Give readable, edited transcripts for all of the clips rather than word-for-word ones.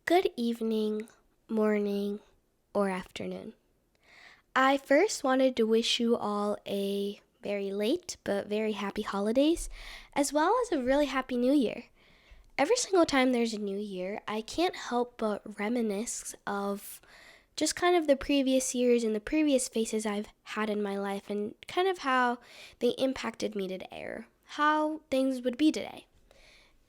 Good evening, morning, or afternoon. I first wanted to wish you all a very late but very happy holidays, as well as a really happy new year. Every single time there's a new year, I can't help but reminisce of just kind of the previous years and the previous phases I've had in my life and kind of how they impacted me today or how things would be today.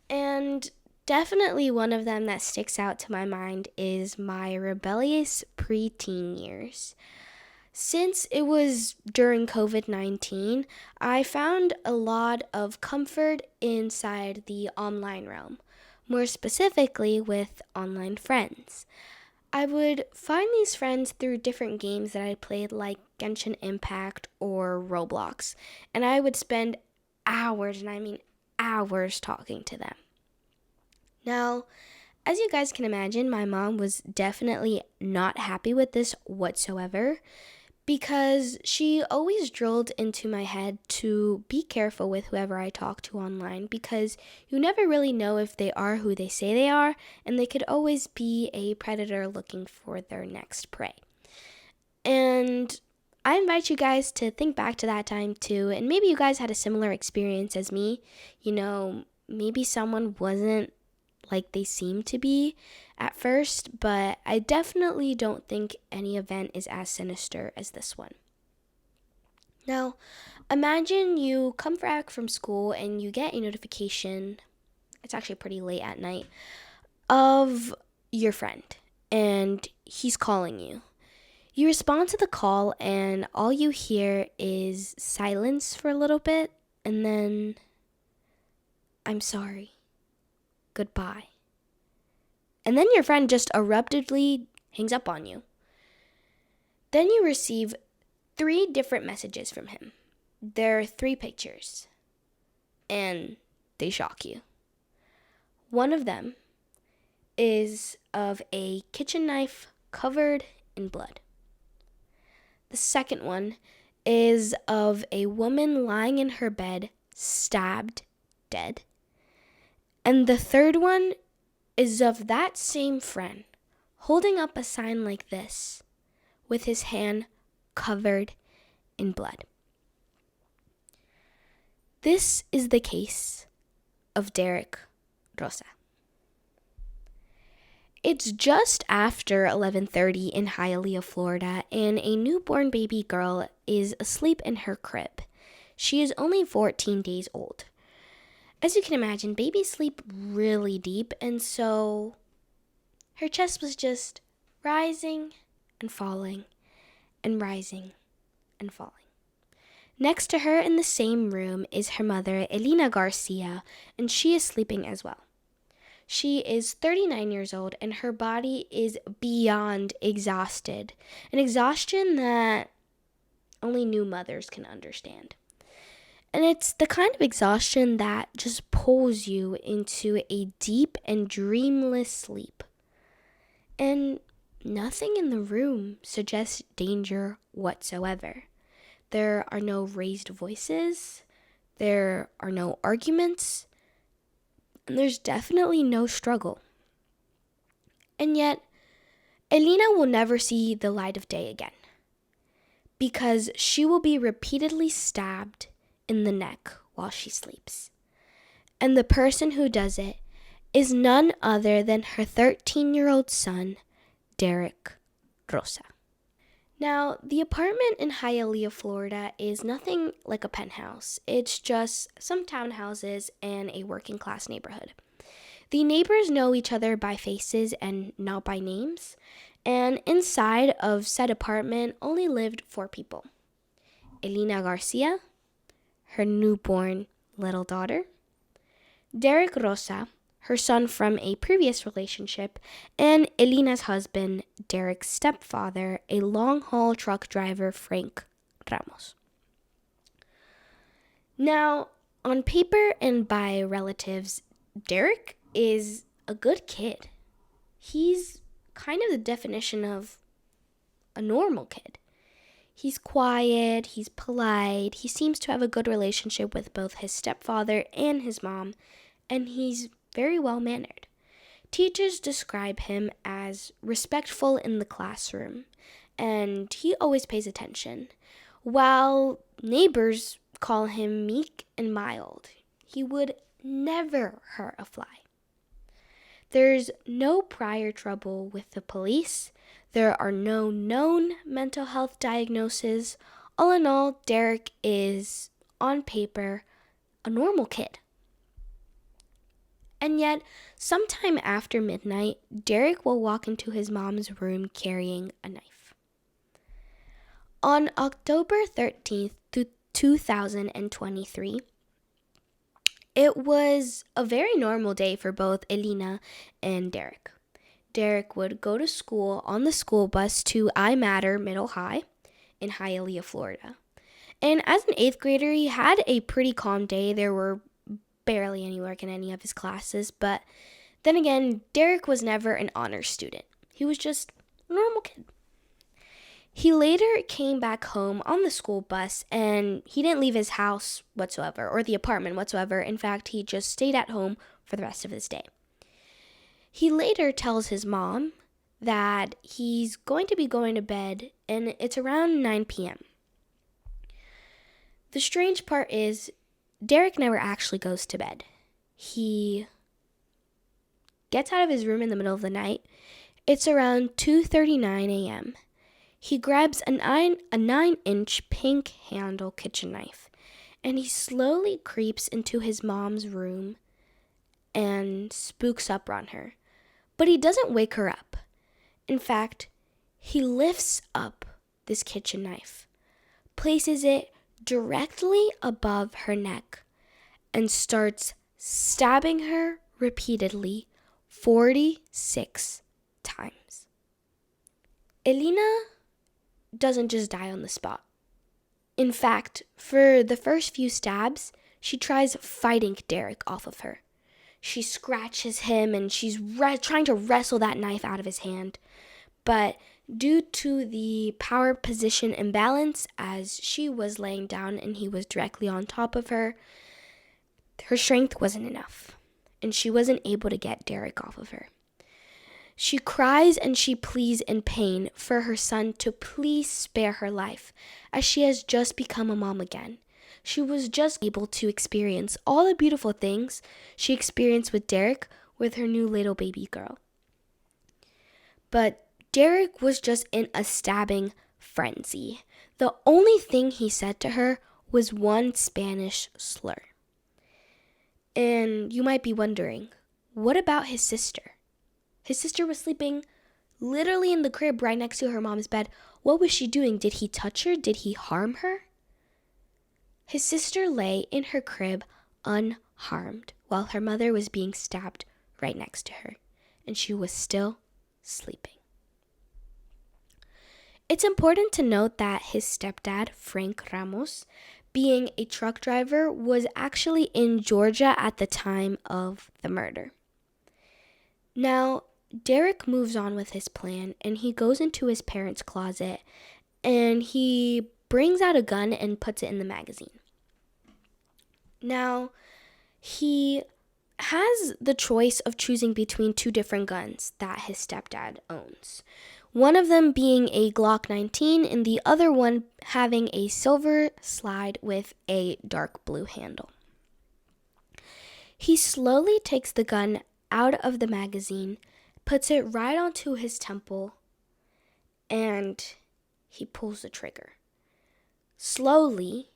And definitely one of them that sticks out to my mind is my rebellious preteen years. Since it was during COVID-19, I found a lot of comfort inside the online realm, more specifically with online friends. I would find these friends through different games that I played like Genshin Impact or Roblox, and I would spend hours, and I mean hours, talking to them. Now, as you guys can imagine, my mom was definitely not happy with this whatsoever because she always drilled into my head to be careful with whoever I talk to online because you never really know if they are who they say they are, and they could always be a predator looking for their next prey. And I invite you guys to think back to that time too, and maybe you guys had a similar experience as me. Maybe someone wasn't like they seem to be at first, but I definitely don't think any event is as sinister as this one. Now, imagine you come back from school and you get a notification, it's actually pretty late at night, of your friend, and he's calling you. You respond to the call, and all you hear is silence for a little bit, and then, "I'm sorry. Goodbye." And then your friend just abruptly hangs up on you. Then you receive 3 different messages from him. There are 3 pictures, and they shock you. One of them is of a kitchen knife covered in blood. The second one is of a woman lying in her bed, stabbed, dead. And the third one is of that same friend holding up a sign like this with his hand covered in blood. This is the case of Derek Rosa. It's just after 11:30 in Hialeah, Florida, and a newborn baby girl is asleep in her crib. She is only 14 days old. As you can imagine, babies sleep really deep, and so her chest was just rising and falling and rising and falling. Next to her in the same room is her mother, Elena Garcia, and she is sleeping as well. She is 39 years old, and her body is beyond exhausted, an exhaustion that only new mothers can understand. And it's the kind of exhaustion that just pulls you into a deep and dreamless sleep. And nothing in the room suggests danger whatsoever. There are no raised voices, there are no arguments, and there's definitely no struggle. And yet, Elena will never see the light of day again because she will be repeatedly stabbed in the neck while she sleeps. And the person who does it is none other than her 13-year-old son, Derek Rosa. Now, the apartment in Hialeah, Florida is nothing like a penthouse. It's just some townhouses and a working class neighborhood. The neighbors know each other by faces and not by names. And inside of said apartment only lived 4 people. Elena Garcia, her newborn little daughter, Derek Rosa, her son from a previous relationship, and Elena's husband, Derek's stepfather, a long-haul truck driver, Frank Ramos. Now, on paper and by relatives, Derek is a good kid. He's kind of the definition of a normal kid. He's quiet, he's polite, he seems to have a good relationship with both his stepfather and his mom, and he's very well-mannered. Teachers describe him as respectful in the classroom, and he always pays attention, while neighbors call him meek and mild. He would never hurt a fly. There's no prior trouble with the police. There are no known mental health diagnoses. All in all, Derek is, on paper, a normal kid. And yet, sometime after midnight, Derek will walk into his mom's room carrying a knife. On October 13th, 2023, it was a very normal day for both Elena and Derek. Derek would go to school on the school bus to I Matter Middle High in Hialeah, Florida. And as an 8th grader, he had a pretty calm day. There were barely any work in any of his classes, but then again, Derek was never an honor student. He was just a normal kid. He later came back home on the school bus, and he didn't leave his house whatsoever, or the apartment whatsoever. In fact, he just stayed at home for the rest of his day. He later tells his mom that he's going to be going to bed, and it's around 9 p.m. The strange part is, Derek never actually goes to bed. He gets out of his room in the middle of the night. It's around 2:39 a.m. He grabs a 9-inch pink handle kitchen knife, and he slowly creeps into his mom's room and spooks up on her. But he doesn't wake her up. In fact, he lifts up this kitchen knife, places it directly above her neck, and starts stabbing her repeatedly 46 times. Elena doesn't just die on the spot. In fact, for the first few stabs, she tries fighting Derek off of her. She scratches him and she's trying to wrestle that knife out of his hand. But due to the power position imbalance, as she was laying down and he was directly on top of her, her strength wasn't enough, and she wasn't able to get Derek off of her. She cries and she pleads in pain for her son to please spare her life, as she has just become a mom again. She was just able to experience all the beautiful things she experienced with Derek with her new little baby girl. But Derek was just in a stabbing frenzy. The only thing he said to her was one Spanish slur. And you might be wondering, what about his sister? His sister was sleeping literally in the crib right next to her mom's bed. What was she doing? Did he touch her? Did he harm her? His sister lay in her crib unharmed while her mother was being stabbed right next to her, and she was still sleeping. It's important to note that his stepdad, Frank Ramos, being a truck driver, was actually in Georgia at the time of the murder. Now, Derek moves on with his plan, and he goes into his parents' closet, and he brings out a gun and puts it in the magazine. Now, he has the choice of choosing between two different guns that his stepdad owns. One of them being a Glock 19 and the other one having a silver slide with a dark blue handle. He slowly takes the gun out of the magazine, puts it right onto his temple, and he pulls the trigger. Slowly,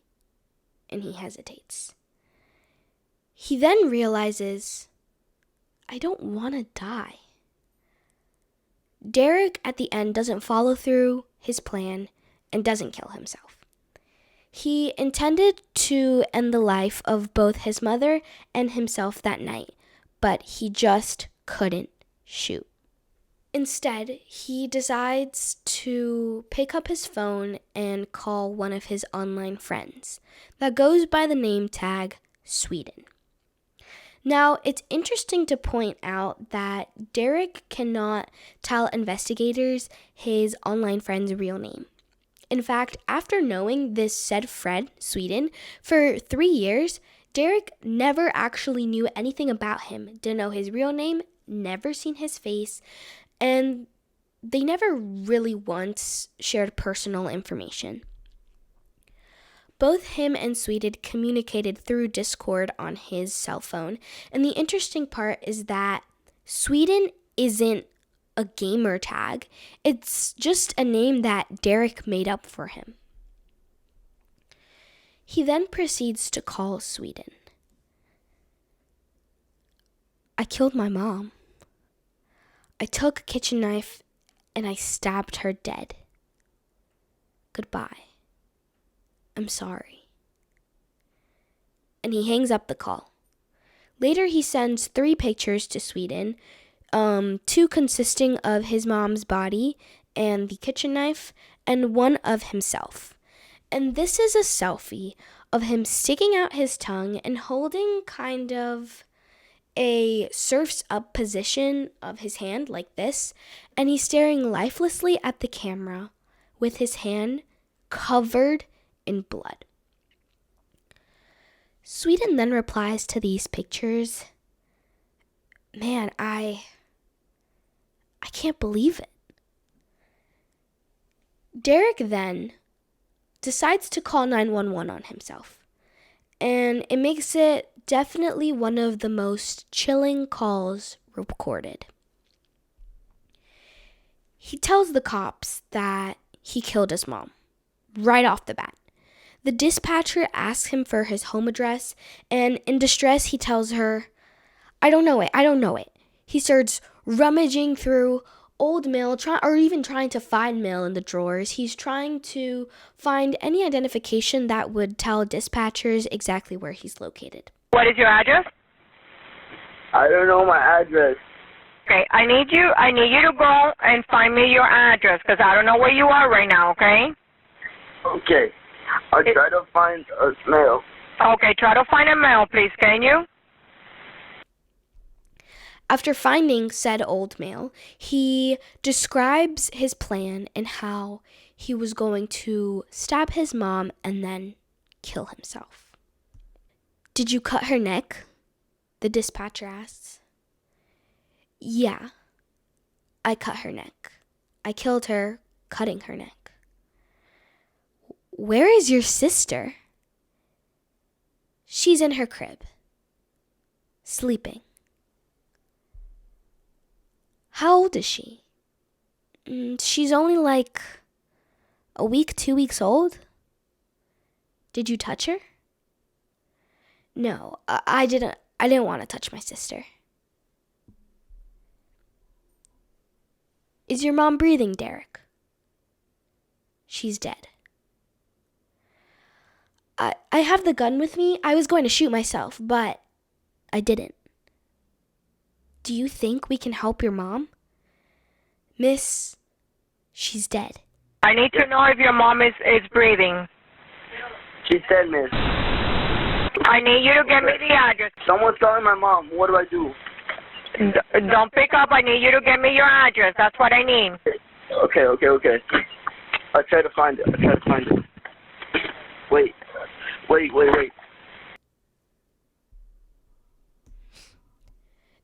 and he hesitates. He then realizes, I don't want to die. Derek, at the end, doesn't follow through his plan and doesn't kill himself. He intended to end the life of both his mother and himself that night, but he just couldn't shoot. Instead, he decides to pick up his phone and call one of his online friends that goes by the name tag Sweden. Now, it's interesting to point out that Derek cannot tell investigators his online friend's real name. In fact, after knowing this said Fred, Sweden, for 3 years, Derek never actually knew anything about him, didn't know his real name, never seen his face, and they never really once shared personal information. Both him and Sweden communicated through Discord on his cell phone, and the interesting part is that Sweden isn't a gamer tag. It's just a name that Derek made up for him. He then proceeds to call Sweden. I killed my mom. I took a kitchen knife and I stabbed her dead. Goodbye. I'm sorry. And he hangs up the call. Later, he sends 3 pictures to Sweden, 2 consisting of his mom's body and the kitchen knife, and 1 of himself. And this is a selfie of him sticking out his tongue and holding kind of a surf's up position of his hand like this, and he's staring lifelessly at the camera with his hand covered in blood. Sweden then replies to these pictures, "Man, I can't believe it." Derek then decides to call 911 on himself, and it makes it definitely one of the most chilling calls recorded. He tells the cops that he killed his mom right off the bat. The dispatcher asks him for his home address, and in distress, he tells her, I don't know it. He starts rummaging through old mail, trying to find mail in the drawers. He's trying to find any identification that would tell dispatchers exactly where he's located. What is your address? I don't know my address. Okay, I need you to go and find me your address, because I don't know where you are right now, okay? Okay. I'll try to find a mail. Okay, try to find a mail, please, can you? After finding said old mail, he describes his plan and how he was going to stab his mom and then kill himself. Did you cut her neck? The dispatcher asks. Yeah, I cut her neck. I killed her, cutting her neck. Where is your sister? She's in her crib, sleeping. How old is she? She's only like a week, 2 weeks old. Did you touch her? No, I didn't want to touch my sister. Is your mom breathing, Derek? She's dead. I have the gun with me. I was going to shoot myself, but I didn't. Do you think we can help your mom? Miss, she's dead. I need to know if your mom is breathing. She's dead, miss. I need you to get me the address. Someone's calling my mom. What do I do? Don't pick up. I need you to get me your address. That's what I need. Okay. I'll try to find it. Wait.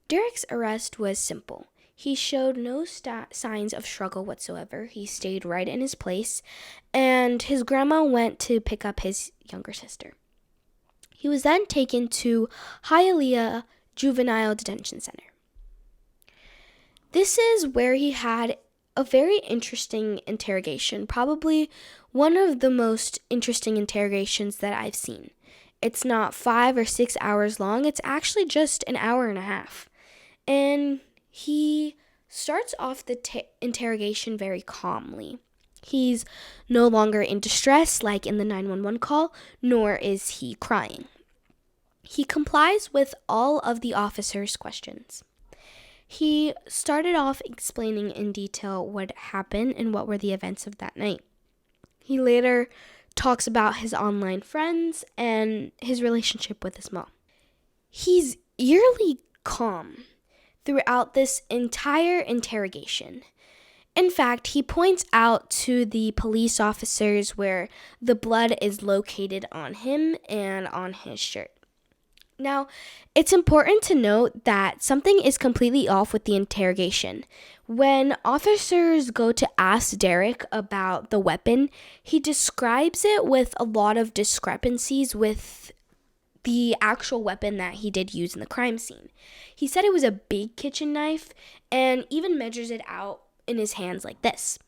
Derek's arrest was simple. He showed no signs of struggle whatsoever. He stayed right in his place, and his grandma went to pick up his younger sister. He was then taken to Hialeah Juvenile Detention Center. This is where he had a very interesting interrogation, probably one of the most interesting interrogations that I've seen. It's not 5 or 6 hours long. It's actually just an hour and a half. And he starts off the interrogation very calmly. He's no longer in distress like in the 911 call, nor is he crying. He complies with all of the officer's questions. He started off explaining in detail what happened and what were the events of that night. He later talks about his online friends and his relationship with his mom. He's eerily calm throughout this entire interrogation. In fact, he points out to the police officers where the blood is located on him and on his shirt. Now, it's important to note that something is completely off with the interrogation. When officers go to ask Derek about the weapon, he describes it with a lot of discrepancies with the actual weapon that he did use in the crime scene. He said it was a big kitchen knife and even measures it out in his hands like this.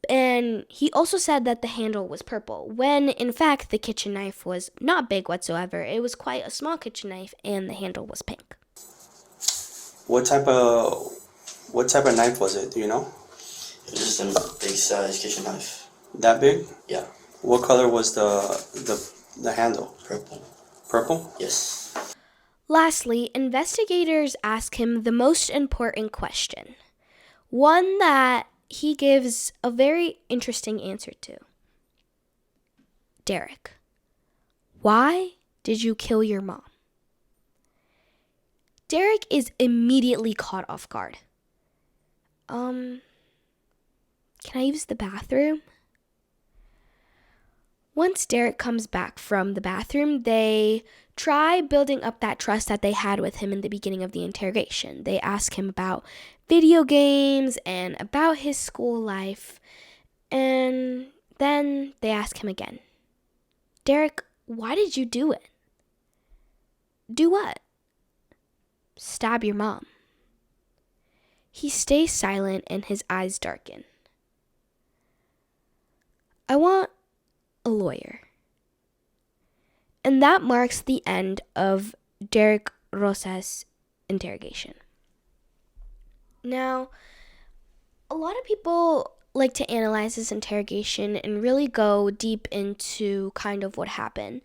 And he also said that the handle was purple, when in fact the kitchen knife was not big whatsoever. It was quite a small kitchen knife and the handle was pink. What type of knife was it? Do you know? It was just a big size kitchen knife. That big? Yeah. What color was the handle? Purple. Purple? Yes. Lastly, investigators ask him the most important question, one that he gives a very interesting answer to. Derek, why did you kill your mom? Derek is immediately caught off guard. Can I use the bathroom? Once Derek comes back from the bathroom, they try building up that trust that they had with him in the beginning of the interrogation. They ask him about video games and about his school life, and then they ask him again, Derek, why did you do it? Do what? Stab your mom. He stays silent and his eyes darken. I want a lawyer. And that marks the end of Derek Rosa's interrogation. Now, a lot of people like to analyze this interrogation and really go deep into kind of what happened.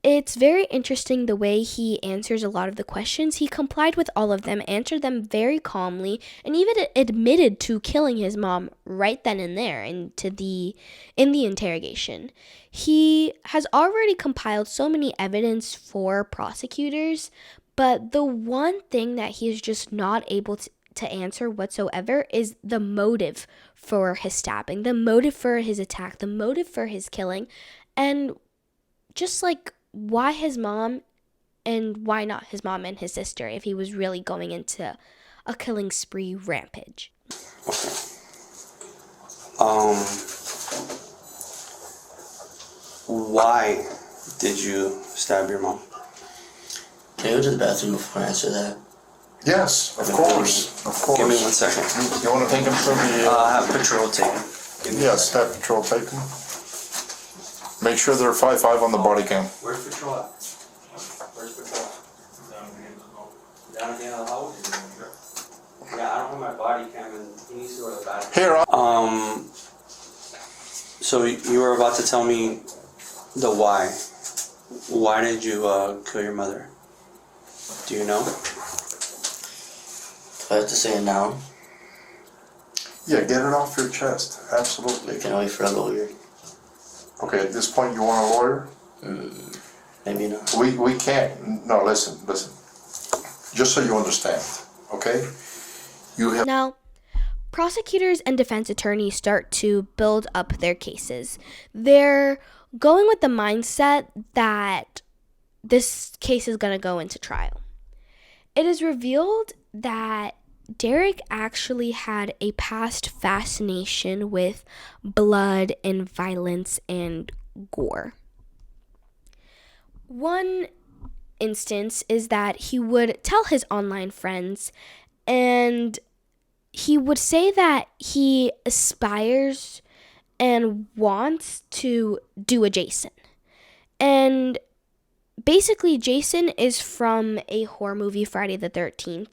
It's very interesting the way he answers a lot of the questions. He complied with all of them, answered them very calmly, and even admitted to killing his mom right then and there in the interrogation. He has already compiled so many evidence for prosecutors, but the one thing that he is just not able to answer whatsoever is the motive for his stabbing, the motive for his attack, the motive for his killing, and just like why his mom and why not his mom and his sister if he was really going into a killing spree rampage. Why did you stab your mom? Can I go to the bathroom before I answer that? Yes, of course, of course. Give me 1 second. You want to take him from the... I have patrol tape. Yes, have patrol take him. Make sure they're 5'5" on the body cam. Where's patrol at? Where's patrol? Down at the end of the hallway? Yeah, I don't have my body cam and he needs to go to the bathroom. Here, So you were about to tell me the why. Why did you kill your mother? Do you know? Do I have to say it now? yeah, get it off your chest, absolutely. Can I wait for a lawyer? Okay, at this point, you want a lawyer? Maybe not. We can't, no, listen. Just so you understand, okay? You have... Now, prosecutors and defense attorneys start to build up their cases. They're going with the mindset that this case is going to go into trial. It is revealed that Derek actually had a past fascination with blood and violence and gore. One instance is that he would tell his online friends and he would say that he aspires and wants to do a Jason. And basically, Jason is from a horror movie, Friday the 13th,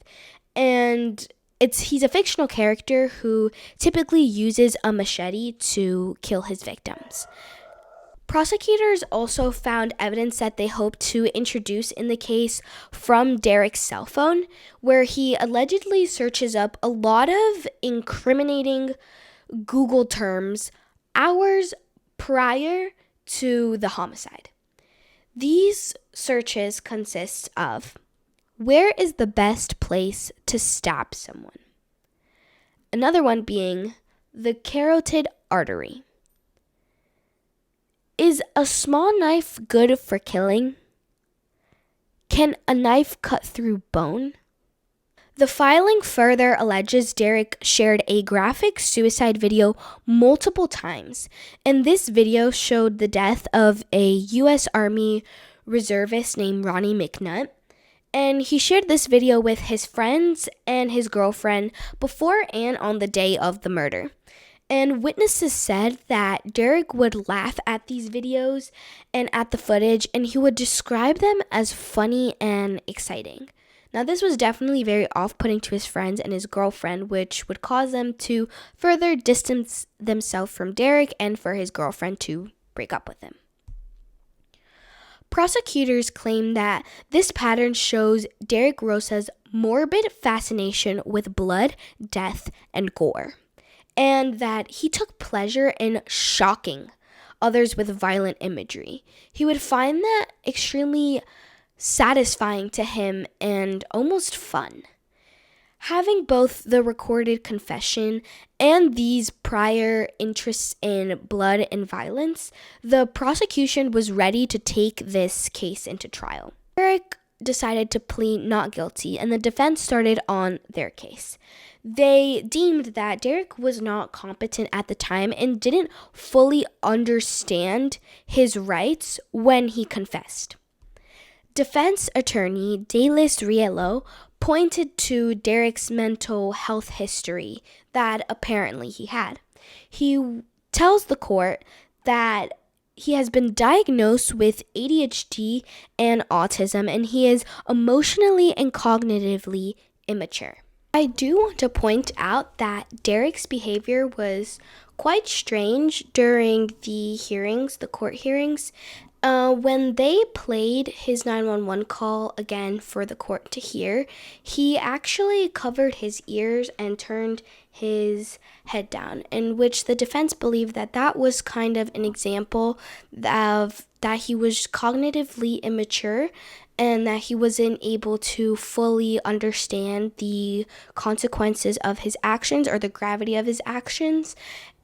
and he's a fictional character who typically uses a machete to kill his victims. Prosecutors also found evidence that they hoped to introduce in the case from Derek's cell phone, where he allegedly searches up a lot of incriminating Google terms hours prior to the homicide. These searches consist of: where is the best place to stab someone? Another one being the carotid artery. Is a small knife good for killing? Can a knife cut through bone? The filing further alleges Derek shared a graphic suicide video multiple times, and this video showed the death of a U.S. Army reservist named Ronnie McNutt. And he shared this video with his friends and his girlfriend before and on the day of the murder. And witnesses said that Derek would laugh at these videos and at the footage, and he would describe them as funny and exciting. Now, this was definitely very off-putting to his friends and his girlfriend, which would cause them to further distance themselves from Derek and for his girlfriend to break up with him. Prosecutors claim that this pattern shows Derek Rosa's morbid fascination with blood, death, and gore, and that he took pleasure in shocking others with violent imagery. He would find that extremely satisfying to him and almost fun. Having both the recorded confession and these prior interests in blood and violence, the prosecution was ready to take this case into trial. Derek decided to plead not guilty, and the defense started on their case. They deemed that Derek was not competent at the time and didn't fully understand his rights when he confessed. Defense attorney Delis Rielo pointed to Derek's mental health history that apparently he had. He tells the court that he has been diagnosed with ADHD and autism, and he is emotionally and cognitively immature. I do want to point out that Derek's behavior was quite strange during the hearings, the court hearings. When they played his 911 call again for the court to hear, he actually covered his ears and turned his head down, in which the defense believed that that was kind of an example of that he was cognitively immature and that he wasn't able to fully understand the consequences of his actions or the gravity of his actions.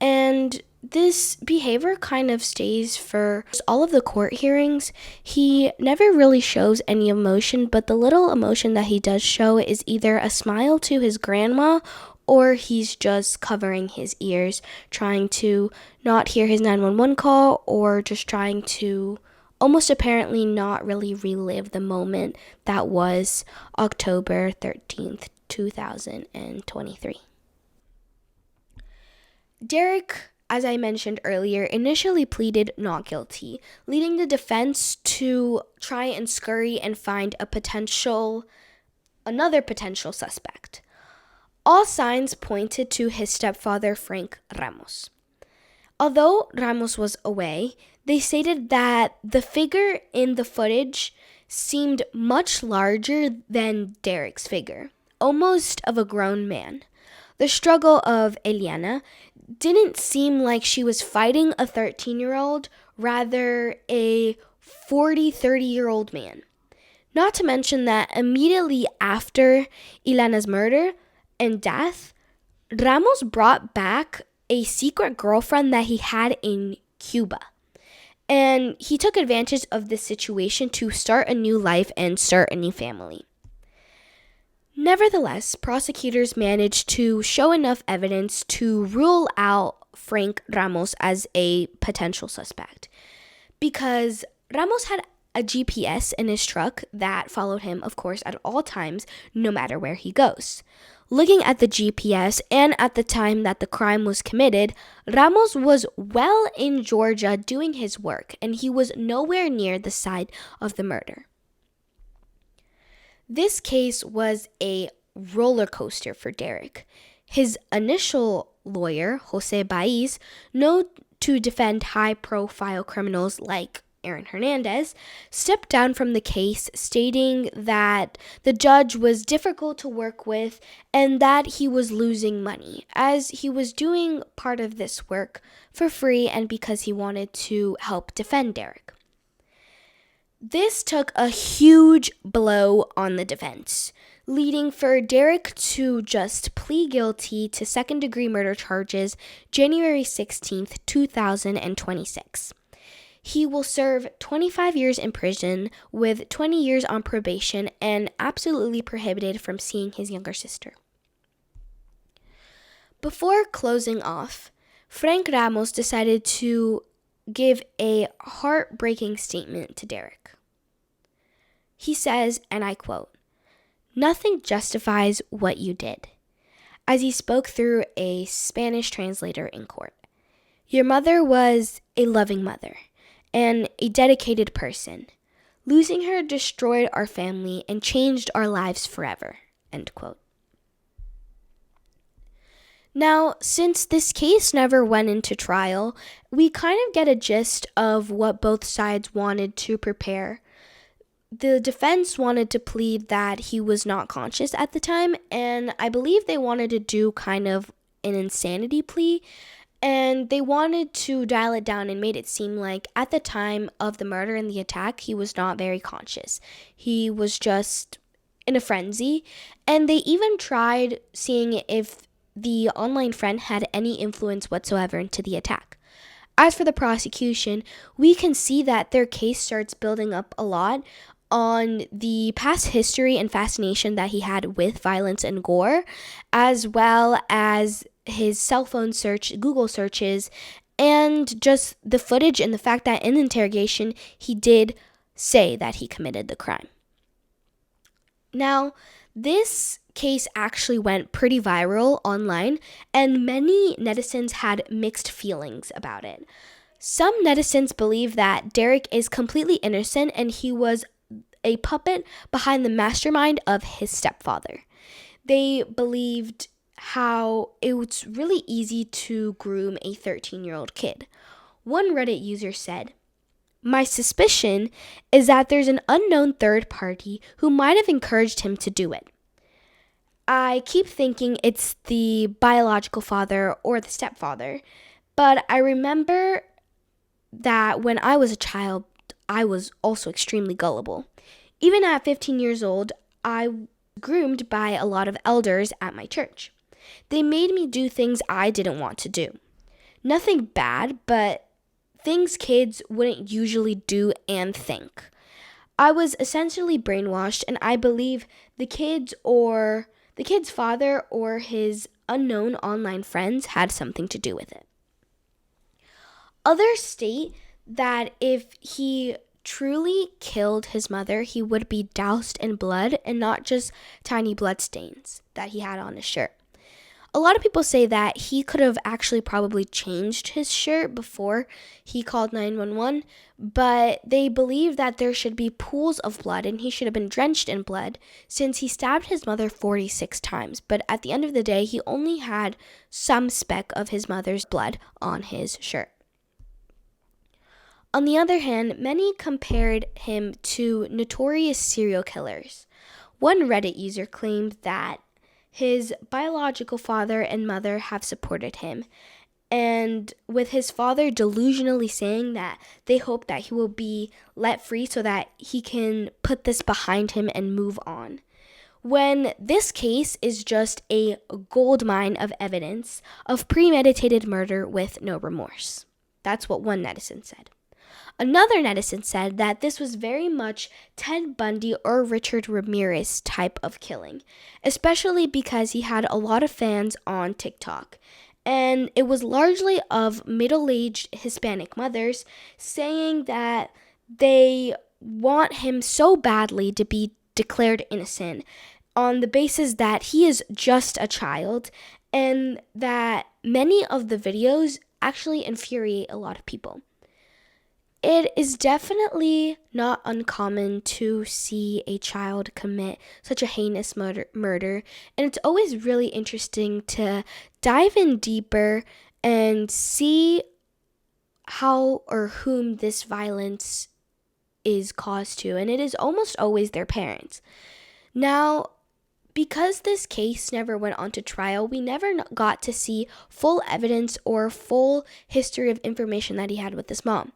And this behavior kind of stays for all of the court hearings. He never really shows any emotion, but the little emotion that he does show is either a smile to his grandma or he's just covering his ears, trying to not hear his 911 call or just trying to almost apparently not really relive the moment that was October 13th, 2023. Derek, as I mentioned earlier, initially pleaded not guilty, leading the defense to try and scurry and find another potential suspect. All signs pointed to his stepfather, Frank Ramos. Although Ramos was away, they stated that the figure in the footage seemed much larger than Derek's figure, almost of a grown man. The struggle of Eliana didn't seem like she was fighting a 13-year-old, rather a 30-year-old man. Not to mention that immediately after Ilana's murder and death, Ramos brought back a secret girlfriend that he had in Cuba. And he took advantage of this situation to start a new life and start a new family. Nevertheless, prosecutors managed to show enough evidence to rule out Frank Ramos as a potential suspect, because Ramos had a GPS in his truck that followed him, of course, at all times, no matter where he goes. Looking at the GPS and at the time that the crime was committed, Ramos was well in Georgia doing his work, and he was nowhere near the site of the murder. This case was a roller coaster for Derek. His initial lawyer, Jose Baiz, known to defend high-profile criminals like Aaron Hernandez, stepped down from the case, stating that the judge was difficult to work with and that he was losing money, as he was doing part of this work for free and because he wanted to help defend Derek. This took a huge blow on the defense, leading for Derek to just plead guilty to second-degree murder charges January 16th, 2026. He will serve 25 years in prison with 20 years on probation and absolutely prohibited from seeing his younger sister. Before closing off, Frank Ramos decided to give a heartbreaking statement to Derek. He says, and I quote, "Nothing justifies what you did," as he spoke through a Spanish translator in court. "Your mother was a loving mother and a dedicated person. Losing her destroyed our family and changed our lives forever," end quote. Now, since this case never went into trial, we kind of get a gist of what both sides wanted to prepare. The defense wanted to plead that he was not conscious at the time, and I believe they wanted to do kind of an insanity plea, and they wanted to dial it down and made it seem like at the time of the murder and the attack, he was not very conscious. He was just in a frenzy, and they even tried seeing if the online friend had any influence whatsoever into the attack. As for the prosecution, we can see that their case starts building up a lot on the past history and fascination that he had with violence and gore, as well as his cell phone search, Google searches, and just the footage and the fact that in interrogation, he did say that he committed the crime. Now, this case actually went pretty viral online, and many netizens had mixed feelings about it. Some netizens believe that Derek is completely innocent and he was a puppet behind the mastermind of his stepfather. They believed how it was really easy to groom a 13-year-old kid. One Reddit user said, "My suspicion is that there's an unknown third party who might have encouraged him to do it. I keep thinking it's the biological father or the stepfather, but I remember that when I was a child, I was also extremely gullible. Even at 15 years old, I was groomed by a lot of elders at my church. They made me do things I didn't want to do. Nothing bad, but things kids wouldn't usually do and think. I was essentially brainwashed, and I believe the kid's father or his unknown online friends had something to do with it." Others state that if he truly killed his mother, he would be doused in blood and not just tiny blood stains that he had on his shirt. A lot of people say that he could have actually probably changed his shirt before he called 911, but they believe that there should be pools of blood and he should have been drenched in blood since he stabbed his mother 46 times. But at the end of the day, he only had some speck of his mother's blood on his shirt. On the other hand, many compared him to notorious serial killers. One Reddit user claimed that his biological father and mother have supported him, and with his father delusionally saying that they hope that he will be let free so that he can put this behind him and move on. When this case is just a gold mine of evidence of premeditated murder with no remorse. That's what one netizen said. Another netizen said that this was very much Ted Bundy or Richard Ramirez type of killing, especially because he had a lot of fans on TikTok. And it was largely of middle-aged Hispanic mothers saying that they want him so badly to be declared innocent on the basis that he is just a child, and that many of the videos actually infuriate a lot of people. It is definitely not uncommon to see a child commit such a heinous murder, and it's always really interesting to dive in deeper and see how or whom this violence is caused to, and it is almost always their parents. Now, because this case never went on to trial, we never got to see full evidence or full history of information that he had with his mom.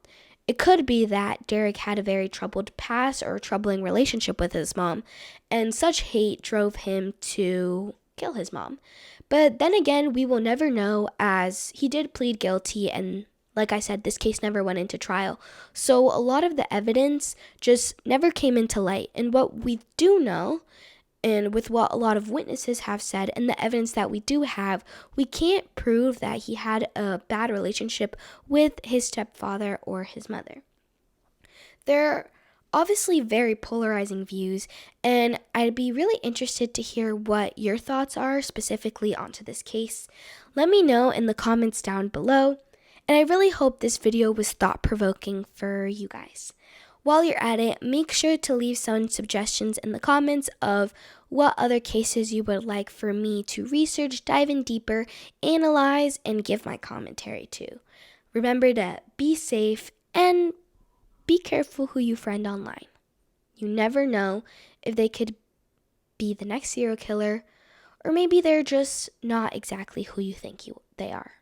It could be that Derek had a very troubled past or a troubling relationship with his mom, and such hate drove him to kill his mom. But then again, we will never know, as he did plead guilty, and like I said, this case never went into trial. So a lot of the evidence just never came into light. And what we do know, and with what a lot of witnesses have said and the evidence that we do have, we can't prove that he had a bad relationship with his stepfather or his mother. They're obviously very polarizing views, and I'd be really interested to hear what your thoughts are specifically onto this case. Let me know in the comments down below, and I really hope this video was thought-provoking for you guys. While you're at it, make sure to leave some suggestions in the comments of what other cases you would like for me to research, dive in deeper, analyze, and give my commentary to. Remember to be safe and be careful who you friend online. You never know if they could be the next serial killer, or maybe they're just not exactly who you think they are.